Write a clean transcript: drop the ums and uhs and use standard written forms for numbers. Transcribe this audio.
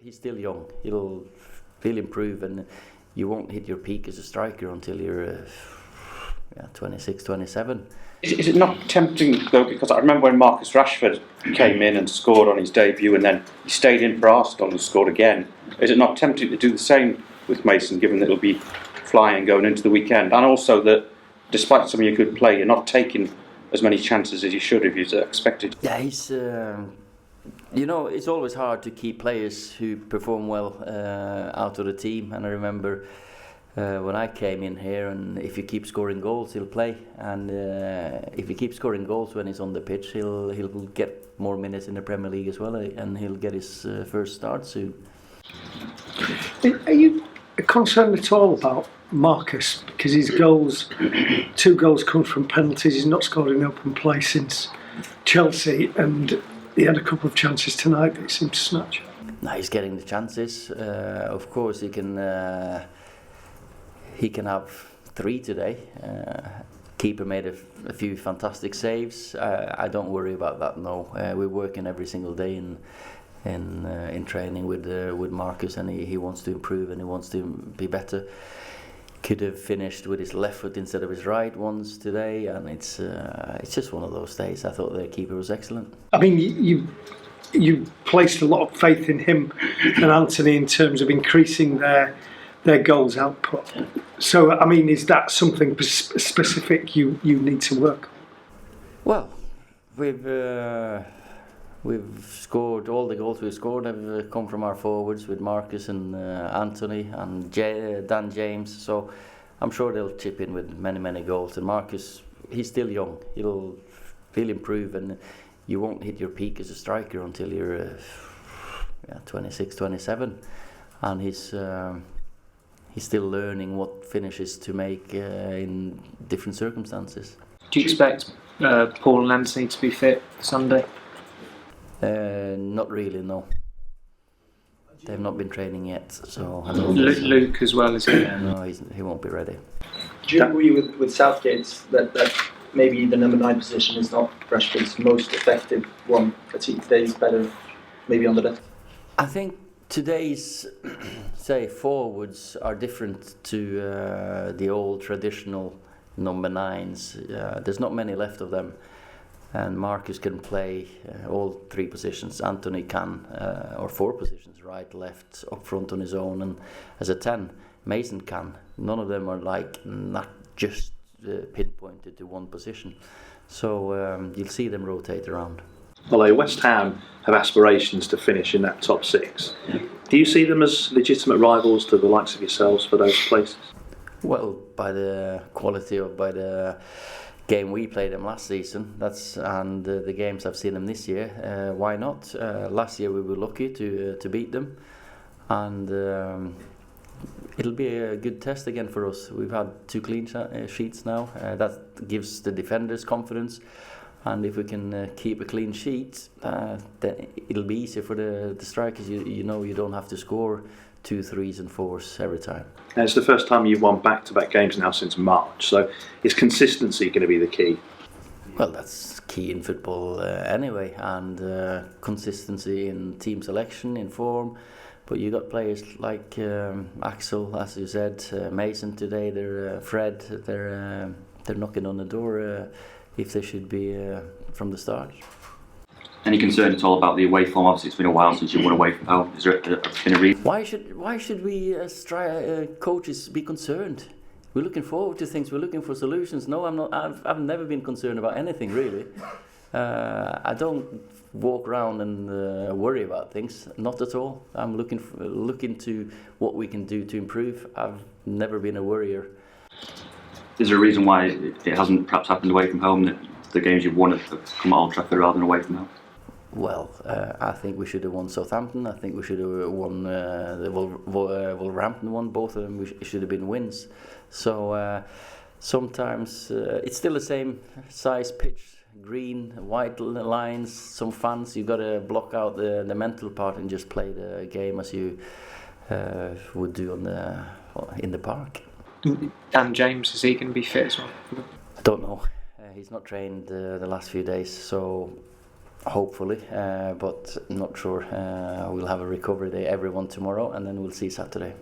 he's still young. He'll improve, and you won't hit your peak as a striker until you're 26, 27. Is it not tempting though? Because I remember when Marcus Rashford came in and scored on his debut, and then he stayed in for Arsenal and scored again. Is it not tempting to do the same with Mason, given that he'll be flying going into the weekend, and also that despite some of your good play, you're not taking as many chances as you should if you're expected? Yeah, he's. It's always hard to keep players who perform well out of the team, and I remember. When I came in here, and if you keep scoring goals, he'll play. And if he keeps scoring goals when he's on the pitch, he'll get more minutes in the Premier League as well, and he'll get his first start soon. Are you concerned at all about Marcus? Because his goals, 2 goals come from penalties. He's not scored in open play since Chelsea, and he had a couple of chances tonight that he seemed to snatch. No, he's getting the chances. Of course, he can have 3 today. Keeper made a few fantastic saves. I don't worry about that. No, we're working every single day in training with Marcus, and he wants to improve and he wants to be better. Could have finished with his left foot instead of his right once today, and it's just one of those days. I thought the keeper was excellent. I mean, you placed a lot of faith in him and Anthony in terms of increasing their goals output. So, I mean, is that something specific you need to work on? Well, we've scored, all the goals we've scored have come from our forwards with Marcus and Anthony and Dan James. So I'm sure they'll chip in with many goals. And Marcus, he's still young. He'll improve, and you won't hit your peak as a striker until you're 26, 27. And he's still learning what finishes to make in different circumstances. Do you expect Paul and Anthony to be fit Sunday? Not really, no. They've not been training yet, so I don't Luke as well, is he? No, he won't be ready. Do you agree with Southgate that maybe the number 9 position is not Rashford's most effective one, that he's better maybe on the left? I think today's forwards are different to the old traditional number 9s. There's not many left of them, and Marcus can play all 3 positions. Anthony can, or 4 positions, right, left, up front on his own, and as a 10, Mason can. None of them are not just pinpointed to one position. So you'll see them rotate around. Although West Ham have aspirations to finish in that top 6, do you see them as legitimate rivals to the likes of yourselves for those places? Well, by the quality of by the game we played them last season, and the games I've seen them this year, why not? Last year we were lucky to beat them, and it'll be a good test again for us. We've had 2 clean sheets now. That gives the defenders confidence. And if we can keep a clean sheet, then it'll be easier for the strikers. You know, you don't have to score 2 3s and 4s every time. And it's the first time you've won back-to-back games now since March. So is consistency going to be the key? Well, that's key in football anyway, and consistency in team selection, in form. But you got players like Axel, as you said, Mason today. They're Fred. They're knocking on the door. If they should be from the start. Any concern at all about the away form? Obviously, it's been a while since you won away from home. Is there been a reason? Why should we as coaches be concerned? We're looking forward to things. We're looking for solutions. No, I'm not. I've never been concerned about anything really. I don't walk around and worry about things. Not at all. I'm looking to what we can do to improve. I've never been a worrier. Is there a reason why it hasn't perhaps happened away from home, that the games you've won have come at Old Trafford rather than away from home? Well, I think we should have won Southampton. I think we should have won the Wolverhampton one. Both of them should have been wins. So sometimes it's still the same size pitch, green, white lines, some fans. You got to block out the mental part and just play the game as you would do in the park. Dan James, is he going to be fit as well? I don't know. He's not trained the last few days, so hopefully, but not sure. We'll have a recovery day, everyone tomorrow, and then we'll see Saturday.